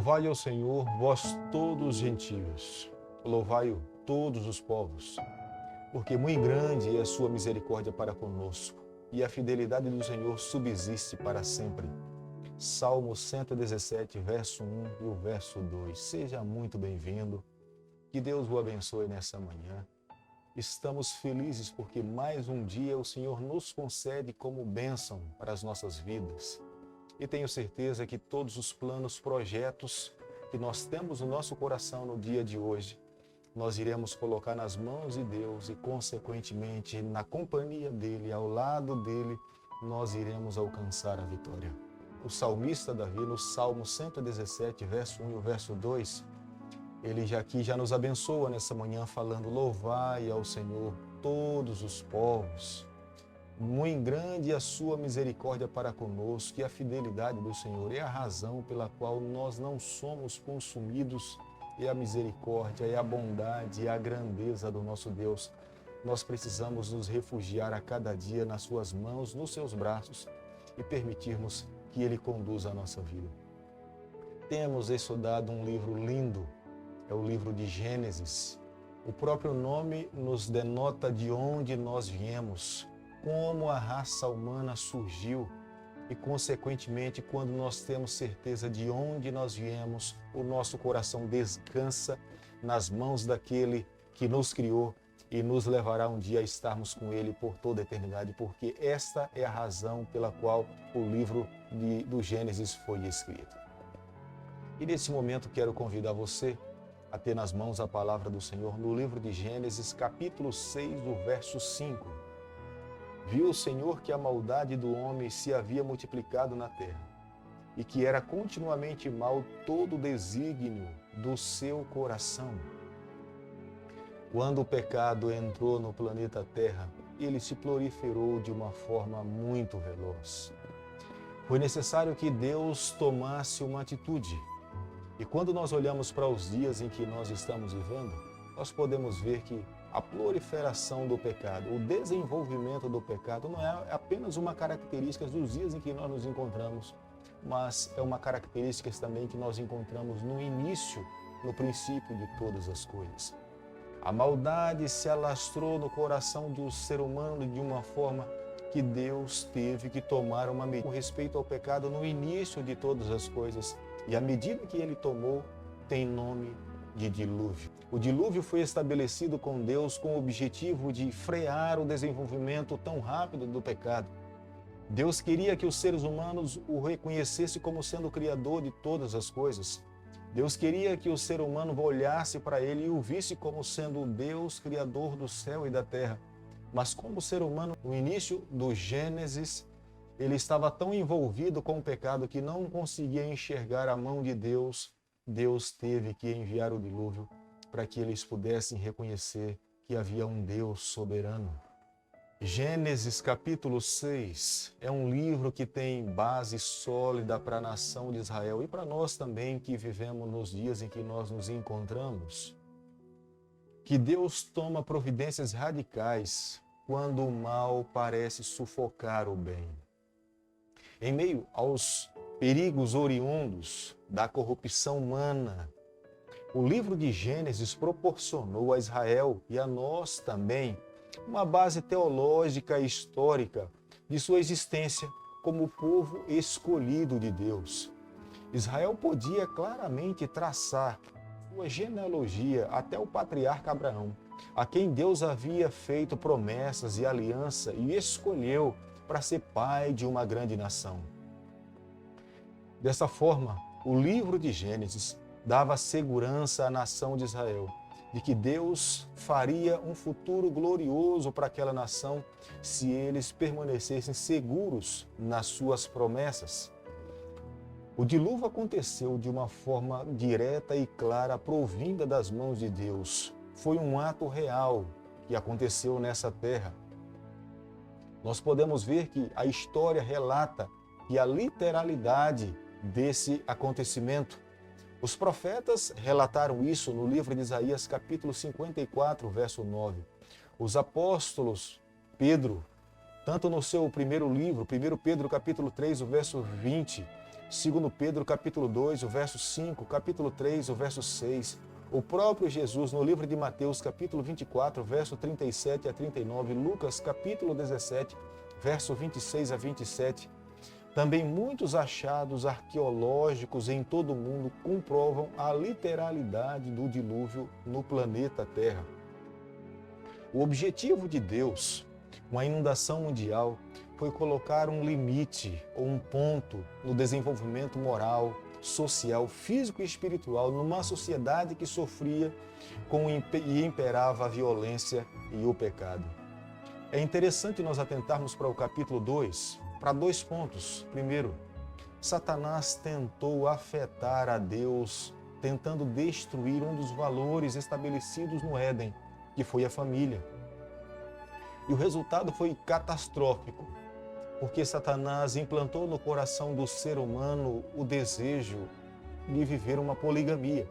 Louvai ao Senhor, vós todos os gentios, louvai-o todos os povos, porque muito grande é a sua misericórdia para conosco, e a fidelidade do Senhor subsiste para sempre. Salmo 117, verso 1 e o verso 2. Seja muito bem-vindo, que Deus o abençoe nessa manhã. Estamos felizes porque mais um dia o Senhor nos concede como bênção para as nossas vidas. E tenho certeza que todos os planos, projetos que nós temos no nosso coração no dia de hoje, nós iremos colocar nas mãos de Deus e, consequentemente, na companhia dEle, ao lado dEle, nós iremos alcançar a vitória. O salmista Davi, no Salmo 117, verso 1 e o verso 2, ele já nos abençoa nessa manhã falando: louvai ao Senhor todos os povos. Muito grande é a sua misericórdia para conosco, e a fidelidade do Senhor é a razão pela qual nós não somos consumidos. É a misericórdia, é a bondade, é a grandeza do nosso Deus. Nós precisamos nos refugiar a cada dia nas suas mãos, nos seus braços, e permitirmos que Ele conduza a nossa vida. Temos estudado um livro lindo, é o livro de Gênesis. O próprio nome nos denota de onde nós viemos, como a raça humana surgiu e, consequentemente, quando nós temos certeza de onde nós viemos, o nosso coração descansa nas mãos daquele que nos criou e nos levará um dia a estarmos com Ele por toda a eternidade, porque esta é a razão pela qual o livro do Gênesis foi escrito. E nesse momento quero convidar você a ter nas mãos a palavra do Senhor no livro de Gênesis, capítulo 6, do verso 5. Viu o Senhor que a maldade do homem se havia multiplicado na terra, e que era continuamente mal todo o desígnio do seu coração. Quando o pecado entrou no planeta Terra, ele se proliferou de uma forma muito veloz. Foi necessário que Deus tomasse uma atitude. E quando nós olhamos para os dias em que nós estamos vivendo, nós podemos ver que a proliferação do pecado, o desenvolvimento do pecado não é apenas uma característica dos dias em que nós nos encontramos, mas é uma característica também que nós encontramos no início, no princípio de todas as coisas. A maldade se alastrou no coração do ser humano de uma forma que Deus teve que tomar uma medida com respeito ao pecado no início de todas as coisas. E a medida que ele tomou tem nome de dilúvio. O dilúvio foi estabelecido com Deus com o objetivo de frear o desenvolvimento tão rápido do pecado. Deus queria que os seres humanos o reconhecessem como sendo o Criador de todas as coisas. Deus queria que o ser humano olhasse para Ele e o visse como sendo o Deus Criador do céu e da terra. Mas como o ser humano, no início do Gênesis, ele estava tão envolvido com o pecado que não conseguia enxergar a mão de Deus. Deus teve que enviar o dilúvio para que eles pudessem reconhecer que havia um Deus soberano. Gênesis capítulo 6 é um livro que tem base sólida para a nação de Israel e para nós também que vivemos nos dias em que nós nos encontramos. Que Deus toma providências radicais quando o mal parece sufocar o bem. Em meio aos perigos oriundos da corrupção humana, o livro de Gênesis proporcionou a Israel e a nós também uma base teológica e histórica de sua existência como povo escolhido de Deus. Israel podia claramente traçar sua genealogia até o patriarca Abraão, a quem Deus havia feito promessas e aliança e escolheu para ser pai de uma grande nação. Dessa forma, o livro de Gênesis dava segurança à nação de Israel de que Deus faria um futuro glorioso para aquela nação se eles permanecessem seguros nas suas promessas. O dilúvio aconteceu de uma forma direta e clara, provinda das mãos de Deus. Foi um ato real que aconteceu nessa terra. Nós podemos ver que a história relata que a literalidade desse acontecimento. Os profetas relataram isso no livro de Isaías, capítulo 54, verso 9. Os apóstolos, Pedro, tanto no seu primeiro livro, 1 Pedro, capítulo 3, o verso 20, Segundo Pedro, capítulo 2, o verso 5, capítulo 3, o verso 6. O próprio Jesus, no livro de Mateus, capítulo 24, verso 37 a 39. Lucas, capítulo 17, verso 26 a 27. Também muitos achados arqueológicos em todo o mundo comprovam a literalidade do dilúvio no planeta Terra. O objetivo de Deus com a inundação mundial foi colocar um limite ou um ponto no desenvolvimento moral, social, físico e espiritual numa sociedade que sofria e imperava a violência e o pecado. É interessante nós atentarmos para o capítulo 2, para 2 pontos. Primeiro, Satanás tentou afetar a Deus, tentando destruir um dos valores estabelecidos no Éden, que foi a família. E o resultado foi catastrófico, porque Satanás implantou no coração do ser humano o desejo de viver uma poligamia.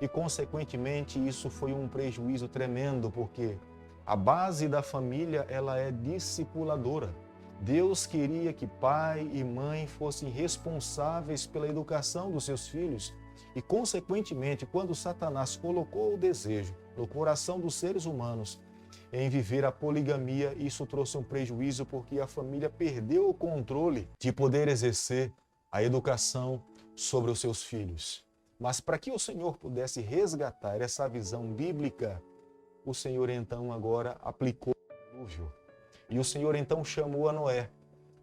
E, consequentemente, isso foi um prejuízo tremendo, porque a base da família ela é discipuladora. Deus queria que pai e mãe fossem responsáveis pela educação dos seus filhos. E, consequentemente, quando Satanás colocou o desejo no coração dos seres humanos em viver a poligamia, isso trouxe um prejuízo porque a família perdeu o controle de poder exercer a educação sobre os seus filhos. Mas para que o Senhor pudesse resgatar essa visão bíblica, o Senhor então agora aplicou o dilúvio. E o Senhor então chamou a Noé,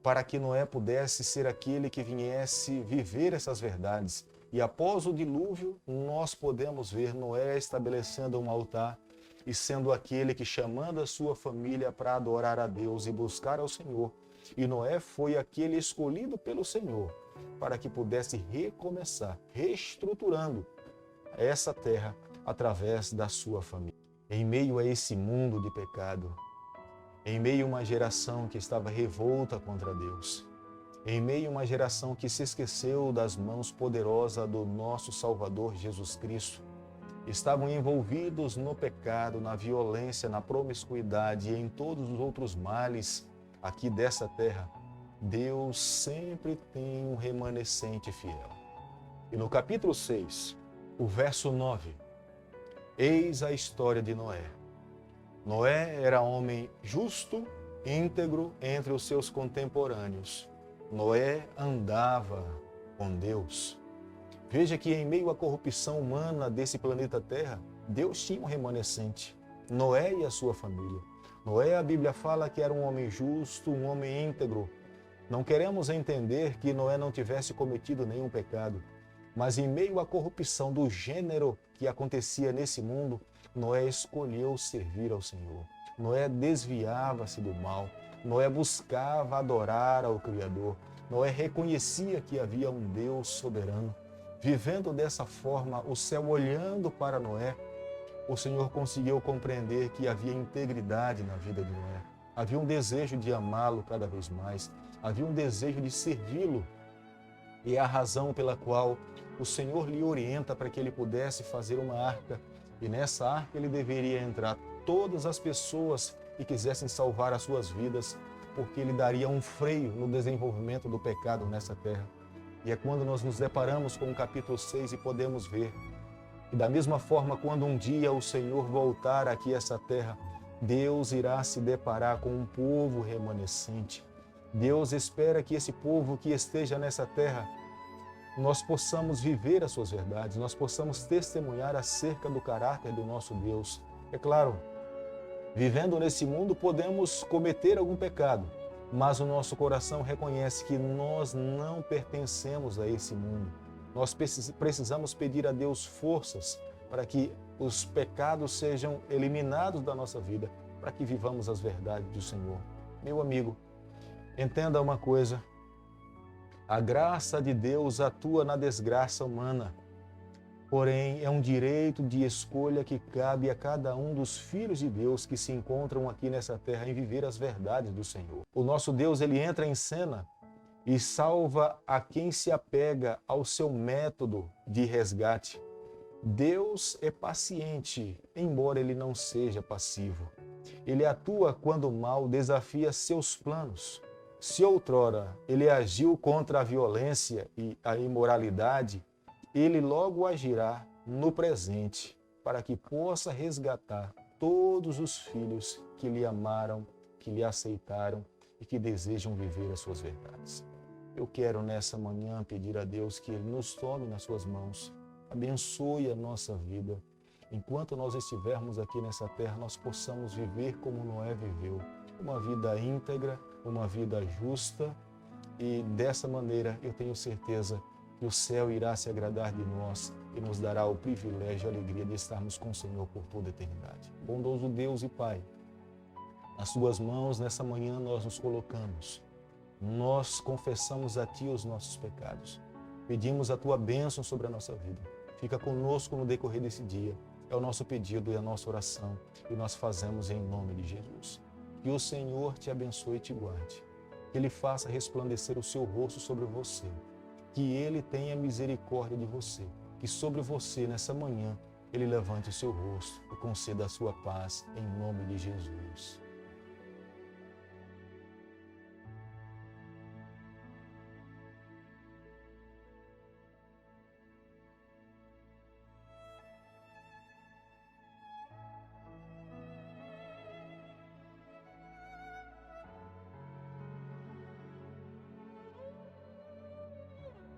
para que Noé pudesse ser aquele que viesse viver essas verdades. E após o dilúvio, nós podemos ver Noé estabelecendo um altar e sendo aquele que chamando a sua família para adorar a Deus e buscar ao Senhor. E Noé foi aquele escolhido pelo Senhor para que pudesse recomeçar, reestruturando essa terra através da sua família. Em meio a esse mundo de pecado, em meio a uma geração que estava revolta contra Deus, em meio a uma geração que se esqueceu das mãos poderosas do nosso Salvador Jesus Cristo, estavam envolvidos no pecado, na violência, na promiscuidade e em todos os outros males aqui dessa terra, Deus sempre tem um remanescente fiel. E no capítulo 6, o verso 9, eis a história de Noé. Noé era homem justo, íntegro entre os seus contemporâneos. Noé andava com Deus. Veja que em meio à corrupção humana desse planeta Terra, Deus tinha um remanescente, Noé e a sua família. Noé, a Bíblia fala que era um homem justo, um homem íntegro. Não queremos entender que Noé não tivesse cometido nenhum pecado, mas em meio à corrupção do gênero que acontecia nesse mundo, Noé escolheu servir ao Senhor. Noé desviava-se do mal. Noé buscava adorar ao Criador. Noé reconhecia que havia um Deus soberano. Vivendo dessa forma, o céu olhando para Noé, o Senhor conseguiu compreender que havia integridade na vida de Noé. Havia um desejo de amá-lo cada vez mais. Havia um desejo de servi-lo. E é a razão pela qual o Senhor lhe orienta para que ele pudesse fazer uma arca. E nessa arca ele deveria entrar todas as pessoas que quisessem salvar as suas vidas, porque ele daria um freio no desenvolvimento do pecado nessa terra. E é quando nós nos deparamos com o capítulo 6 e podemos ver que da mesma forma, quando um dia o Senhor voltar aqui a essa terra, Deus irá se deparar com um povo remanescente. Deus espera que esse povo que esteja nessa terra, nós possamos viver as suas verdades, nós possamos testemunhar acerca do caráter do nosso Deus. É claro, vivendo nesse mundo podemos cometer algum pecado, mas o nosso coração reconhece que nós não pertencemos a esse mundo. Nós precisamos pedir a Deus forças para que os pecados sejam eliminados da nossa vida, para que vivamos as verdades do Senhor. Meu amigo, entenda uma coisa, a graça de Deus atua na desgraça humana, porém é um direito de escolha que cabe a cada um dos filhos de Deus que se encontram aqui nessa terra em viver as verdades do Senhor. O nosso Deus, ele entra em cena e salva a quem se apega ao seu método de resgate. Deus é paciente, embora ele não seja passivo. Ele atua quando o mal desafia seus planos. Se outrora ele agiu contra a violência e a imoralidade, ele logo agirá no presente para que possa resgatar todos os filhos que lhe amaram, que lhe aceitaram e que desejam viver as suas verdades. Eu quero nessa manhã pedir a Deus que Ele nos tome nas suas mãos, abençoe a nossa vida. Enquanto nós estivermos aqui nessa terra, nós possamos viver como Noé viveu, uma vida íntegra, uma vida justa, e dessa maneira eu tenho certeza que o céu irá se agradar de nós e nos dará o privilégio e a alegria de estarmos com o Senhor por toda a eternidade. Bondoso Deus e Pai, nas suas mãos nessa manhã nós nos colocamos. Nós confessamos a Ti os nossos pecados. Pedimos a Tua bênção sobre a nossa vida. Fica conosco no decorrer desse dia. É o nosso pedido e a nossa oração. E nós fazemos em nome de Jesus. Que o Senhor te abençoe e te guarde. Que Ele faça resplandecer o seu rosto sobre você. Que Ele tenha misericórdia de você. Que sobre você, nessa manhã, Ele levante o seu rosto e conceda a sua paz em nome de Jesus.